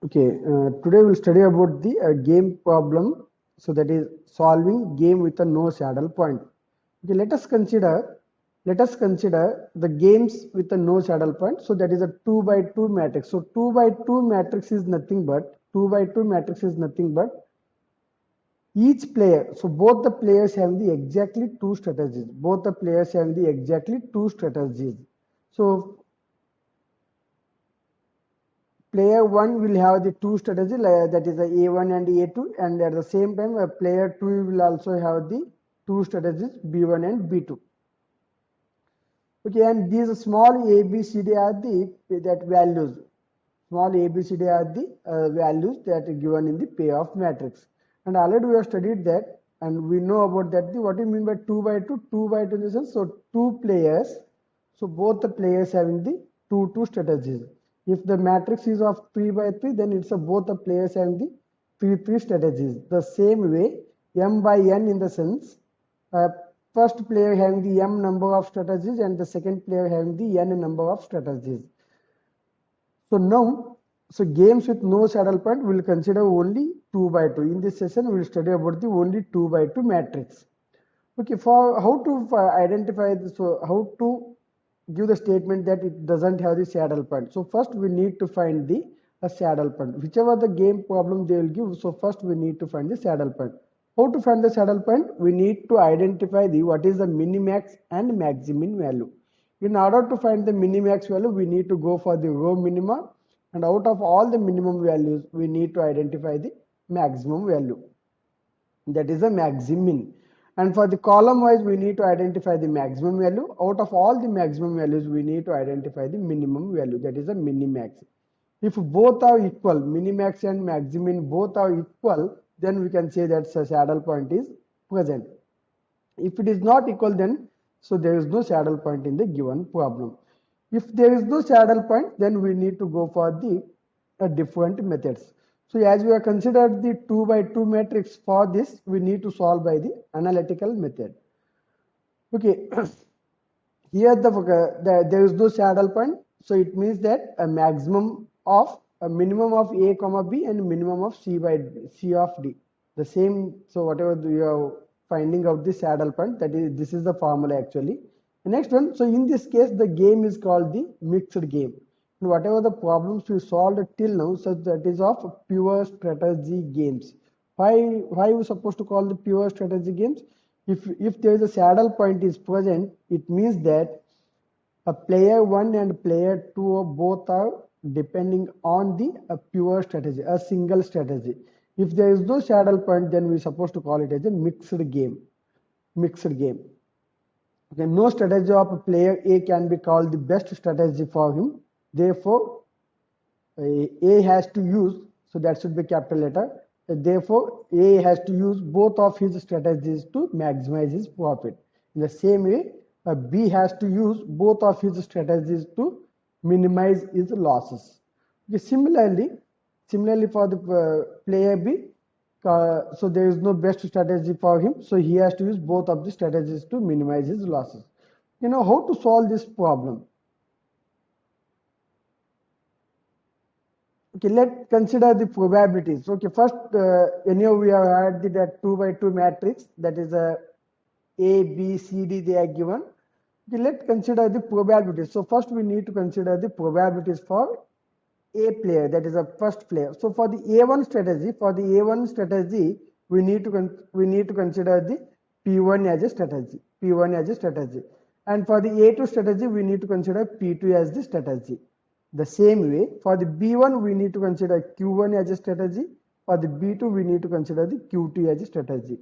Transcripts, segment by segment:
Okay, today we'll study about the game problem. So that is solving game with a no saddle point. Okay, let us consider the games with a no saddle point. So that is a 2 by 2 matrix. So 2 by 2 matrix is nothing but 2 by 2 matrix is nothing but each player. So both the players have the exactly two strategies. Both the players have the exactly two strategies. So player 1 will have the two strategy, that is the A1 and A2, and at the same time player 2 will also have the two strategies B1 and B2. Okay, and these small ABCD are the that values. Small ABCD are the values that are given in the payoff matrix. And already we have studied that, and we know about that. What do you mean by 2 by 2? 2 by 2 in the sense, so two players. So both the players having the two strategies. If the matrix is of 3 by 3, then it's a both the players having the three strategies. The same way, M by N in the sense, uh, first player having the M number of strategies and the second player having the N number of strategies. So now, so games with no saddle point we will consider only 2 by 2. In this session, we will study about the only 2 by 2 matrix. Okay, for how to identify this, so how to give the statement that it doesn't have the saddle point. So first we need to find the a saddle point. Whichever the game problem they will give, so first we need to find the saddle point. How to find the saddle point? We need to identify the what is the minimax and maximum value. In order to find the minimax value, we need to go for the row minima, and out of all the minimum values, we need to identify the maximum value. That is the maximum. And for the column wise, we need to identify the maximum value. Out of all the maximum values, we need to identify the minimum value. That is the minimax. If both are equal, minimax and maximum both are equal, then we can say that the saddle point is present. If it is not equal, then so there is no saddle point in the given problem. If there is no saddle point, then we need to go for the different methods. So as we have considered the 2 by 2 matrix, for this we need to solve by the analytical method. Okay, here there is no saddle point, so it means that a minimum of a comma b and minimum of c by c of d, the same. So whatever you are finding out the saddle point, that is, this is the formula actually. The next one, so in this case the game is called the mixed game, and whatever the problems we solved till now, so that is of pure strategy games. Why we supposed to call the pure strategy games? If there is a saddle point is present, it means that a player 1 and player 2 both are depending on the a pure strategy, a single strategy. If there is no saddle point, then we supposed to call it as a mixed game. Mixed game. Okay, no strategy of a player A can be called the best strategy for him. Therefore, A has to use, so that should be capital letter. Therefore, A has to use both of his strategies to maximize his profit. In the same way, B has to use both of his strategies to minimize his losses. Okay, similarly for the player B, so there is no best strategy for him, so he has to use both of the strategies to minimize his losses. You know how to solve this problem. Okay, let's consider the probabilities. Okay, first, anyhow, we have had that 2 by 2 matrix, that is A, B, C, D, they are given. Okay, let's consider the probabilities. So first we need to consider the probabilities for A player, that is a first player. So for the A1 strategy, we need to consider the P1 as a strategy, P1 as a strategy. And for the A2 strategy, we need to consider P2 as the strategy. The same way, for the B1, we need to consider Q1 as a strategy. For the B2, we need to consider the Q2 as a strategy.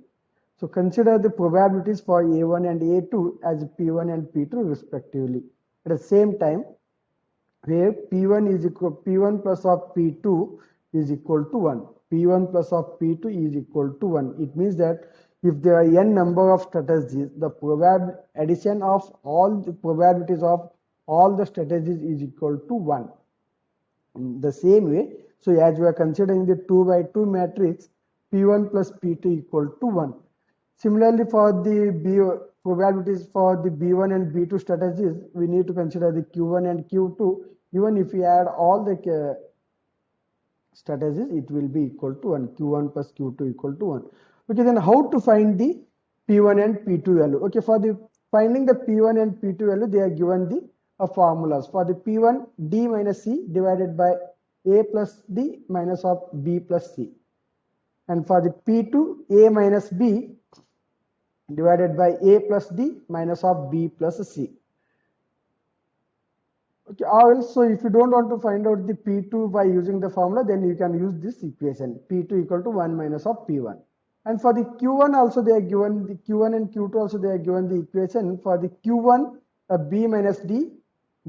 So consider the probabilities for A1 and A2 as P1 and P2 respectively. At the same time, where P1 is equal P1 plus of P2 is equal to 1. P1 plus of P2 is equal to 1. It means that if there are n number of strategies, the addition of all the probabilities of all the strategies is equal to 1. In the same way, so as we are considering the 2 by 2 matrix, P1 plus P2 equal to 1. Similarly, for the probabilities for the B1 and B2 strategies, we need to consider the Q1 and Q2. Even if we add all the strategies, it will be equal to 1, q1 plus q2 equal to 1. Okay, then how to find the p1 and p2 value? Okay, for the finding the p1 and p2 value, they are given the formulas. For the p1, d minus c divided by a plus d minus of b plus c, and for the p2, a minus b divided by a plus d minus of b plus c. Okay, also if you don't want to find out the P2 by using the formula, then you can use this equation, P2 equal to 1 minus of P1. And for the Q1 also they are given, the Q1 and Q2 also they are given the equation. For the Q1, B minus D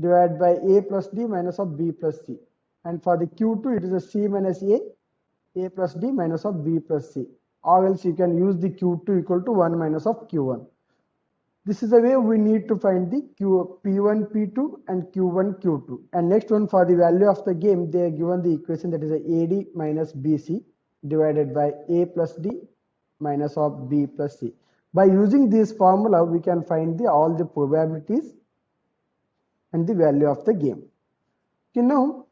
divided by A plus D minus of B plus C. And for the Q2, it is a C minus A plus D minus of B plus C. Or else you can use the Q2 equal to 1 minus of Q1. This is the way we need to find the P1, P2 and Q1, Q2. And next one, for the value of the game, they are given the equation, that is a AD minus BC divided by A plus D minus of B plus C. By using this formula, we can find all the probabilities and the value of the game. Okay, now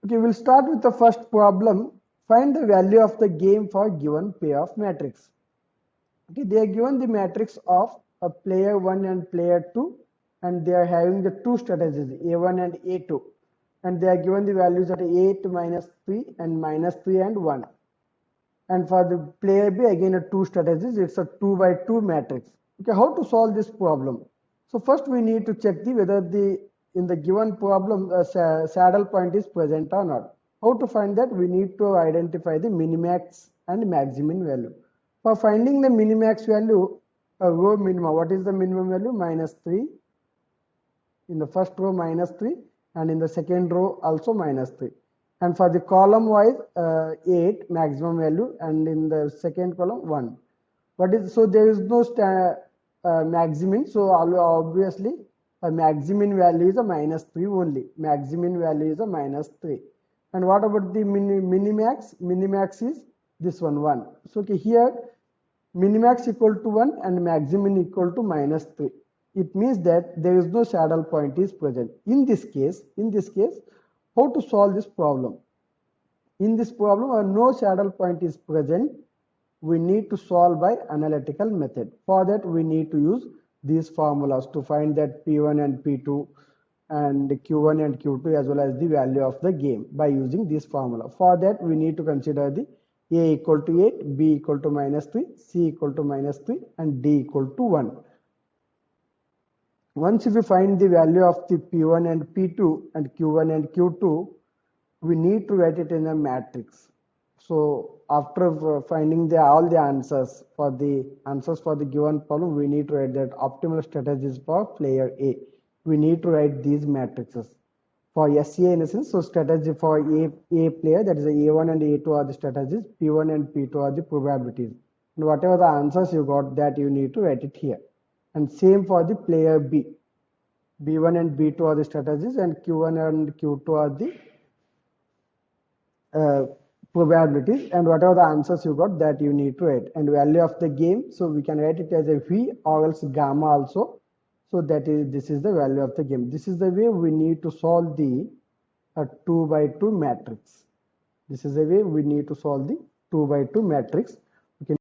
we'll start with the first problem. Find the value of the game for given pair of matrix. Okay, they are given the matrix of a player 1 and player 2, and they are having the two strategies, A1 and A2, and they are given the values at 8 minus 3 and minus 3 and 1. And for the player B, again a two strategies, it's a 2 by 2 matrix. Okay, how to solve this problem? So first we need to check whether in the given problem saddle point is present or not. How to find that? We need to identify the minimax and maximum value. For finding the minimax value, row minimum, what is the minimum value? Minus 3. In the first row, minus 3, and in the second row also minus 3. And for the column wise, 8 maximum value, and in the second column 1. So there is no maximum, so obviously a maximum value is a minus 3 only. Maximum value is a minus 3. And what about the minimax? Minimax is this one, 1. So okay, here minimax equal to 1 and maximum equal to minus 3. It means that there is no saddle point is present. In this case, how to solve this problem? In this problem, no saddle point is present. We need to solve by analytical method. For that, we need to use these formulas to find that P1 and P2 and Q1 and Q2 as well as the value of the game by using this formula. For that, we need to consider the A equal to 8, B equal to minus 3, C equal to minus 3, and D equal to 1. Once if we find the value of the P1 and P2 and Q1 and Q2, we need to write it in a matrix. So after finding all the answers for the given problem, we need to write that optimal strategies for player A. We need to write these matrices. For SCA in a sense, so strategy for A player, that is A1 and A2 are the strategies, P1 and P2 are the probabilities. And whatever the answers you got, that you need to write it here. And same for the player B. B1 and B2 are the strategies, and Q1 and Q2 are the probabilities, and whatever the answers you got, that you need to write. And value of the game, so we can write it as a V or else gamma also. So this is the value of the game. This is the way we need to solve the 2 by 2 matrix. This is the way we need to solve the 2 by 2 matrix.